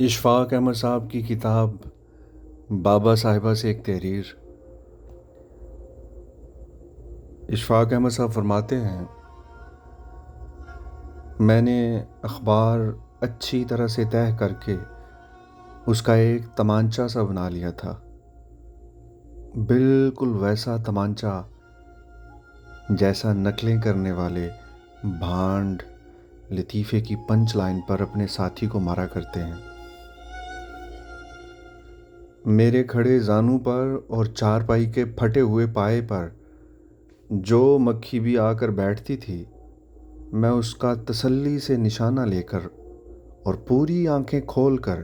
اشفاق احمد صاحب کی کتاب بابا صاحبہ سے ایک تحریر۔ اشفاق احمد صاحب فرماتے ہیں، میں نے اخبار اچھی طرح سے تہہ کر کے اس کا ایک تمانچہ سا بنا لیا تھا، بالکل ویسا تمانچہ جیسا نقلیں کرنے والے بھانڈ لطیفے کی پنچ لائن پر اپنے ساتھی کو مارا کرتے ہیں۔ میرے کھڑے زانوں پر اور چارپائی کے پھٹے ہوئے پائے پر جو مکھی بھی آ کر بیٹھتی تھی، میں اس کا تسلی سے نشانہ لے کر اور پوری آنکھیں کھول کر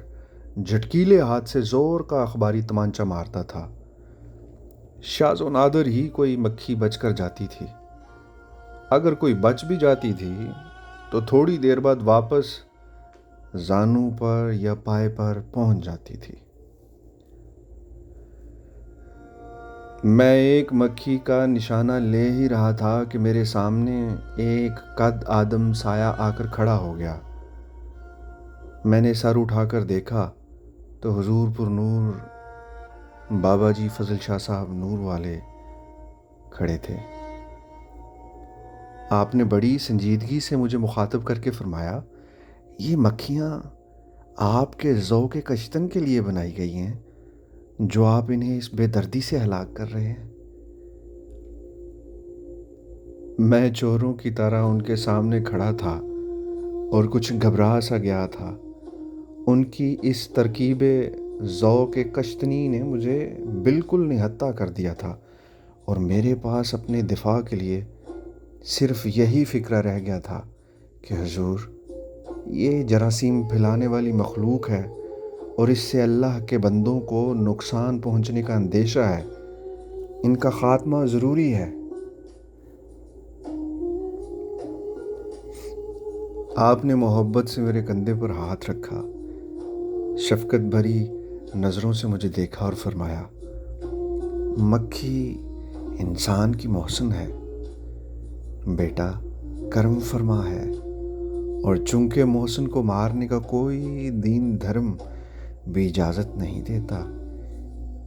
جھٹکیلے ہاتھ سے زور کا اخباری تمانچہ مارتا تھا۔ شاذ و نادر ہی کوئی مکھی بچ کر جاتی تھی، اگر کوئی بچ بھی جاتی تھی تو تھوڑی دیر بعد واپس زانوں پر یا پائے پر پہنچ جاتی تھی۔ میں ایک مکھی کا نشانہ لے ہی رہا تھا کہ میرے سامنے ایک قد آدم سایہ آ کر کھڑا ہو گیا۔ میں نے سر اٹھا کر دیکھا تو حضور پر نور بابا جی فضل شاہ صاحب نور والے کھڑے تھے۔ آپ نے بڑی سنجیدگی سے مجھے مخاطب کر کے فرمایا، یہ مکھیاں آپ کے ذوق کشتن کے لیے بنائی گئی ہیں جو آپ انہیں اس بے دردی سے ہلاک کر رہے ہیں۔ میں چوروں کی طرح ان کے سامنے کھڑا تھا اور کچھ گھبرا سا گیا تھا۔ ان کی اس ترکیب ذوق کشتنی نے مجھے بالکل نہتہ کر دیا تھا اور میرے پاس اپنے دفاع کے لیے صرف یہی فکرہ رہ گیا تھا کہ حضور، یہ جراثیم پھیلانے والی مخلوق ہے اور اس سے اللہ کے بندوں کو نقصان پہنچنے کا اندیشہ ہے، ان کا خاتمہ ضروری ہے۔ آپ نے محبت سے میرے کندھے پر ہاتھ رکھا، شفقت بھری نظروں سے مجھے دیکھا اور فرمایا، مکھی انسان کی محسن ہے بیٹا، کرم فرما ہے، اور چونکہ محسن کو مارنے کا کوئی دین دھرم بھی اجازت نہیں دیتا،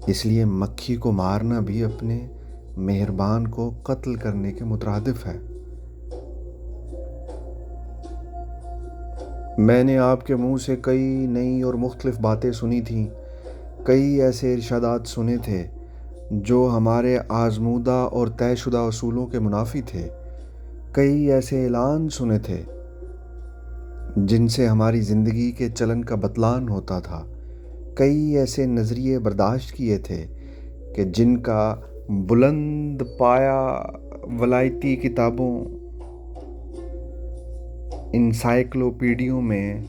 اس لیے مکھی کو مارنا بھی اپنے مہربان کو قتل کرنے کے مترادف ہے۔ میں نے آپ کے منہ سے کئی نئی اور مختلف باتیں سنی تھیں، کئی ایسے ارشادات سنے تھے جو ہمارے آزمودہ اور طے شدہ اصولوں کے منافی تھے، کئی ایسے اعلان سنے تھے جن سے ہماری زندگی کے چلن کا بتلان ہوتا تھا، کئی ایسے نظریے برداشت کیے تھے کہ جن کا بلند پایا ولایتی کتابوں، انسائکلوپیڈیوں میں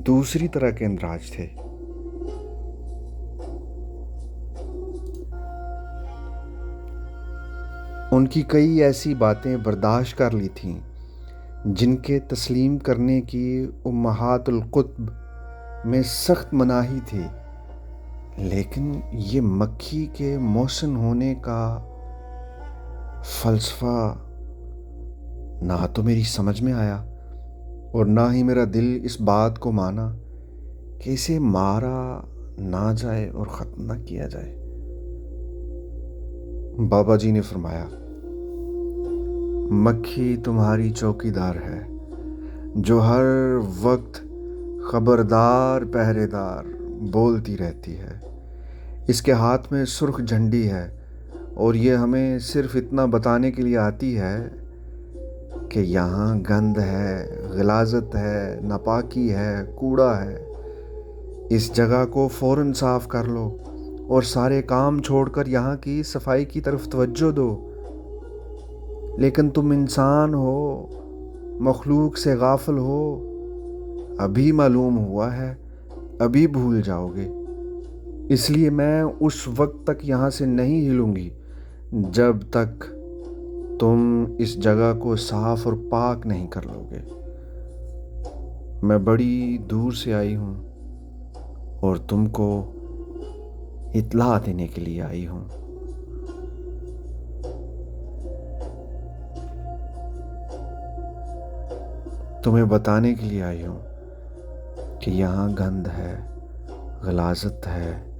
دوسری طرح کے اندراج تھے۔ ان کی کئی ایسی باتیں برداشت کر لی تھیں جن کے تسلیم کرنے کی امہات الکتب میں سخت مناہی تھی، لیکن یہ مکھی کے محسن ہونے کا فلسفہ نہ تو میری سمجھ میں آیا اور نہ ہی میرا دل اس بات کو مانا کہ اسے مارا نہ جائے اور ختم نہ کیا جائے۔ بابا جی نے فرمایا، مکھی تمہاری چوکی دار ہے جو ہر وقت خبردار پہرے دار بولتی رہتی ہے۔ اس کے ہاتھ میں سرخ جھنڈی ہے اور یہ ہمیں صرف اتنا بتانے کے لیے آتی ہے کہ یہاں گند ہے، غلاظت ہے، ناپاکی ہے، کوڑا ہے، اس جگہ کو فوراً صاف کر لو اور سارے کام چھوڑ کر یہاں کی صفائی کی طرف توجہ دو۔ لیکن تم انسان ہو، مخلوق سے غافل ہو، ابھی معلوم ہوا ہے، ابھی بھول جاؤ گے، اس لیے میں اس وقت تک یہاں سے نہیں ہلوں گی جب تک تم اس جگہ کو صاف اور پاک نہیں کر لو گے۔ میں بڑی دور سے آئی ہوں اور تم کو اطلاع دینے کے لیے آئی ہوں۔ تمہیں بتانے کے لیے آئی ہوں کہ یہاں گند ہے، غلاظت ہے،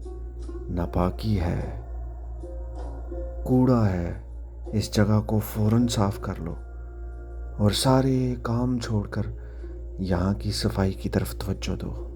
ناپاکی ہے، کوڑا ہے، اس جگہ کو فوراً صاف کر لو اور سارے کام چھوڑ کر یہاں کی صفائی کی طرف توجہ دو۔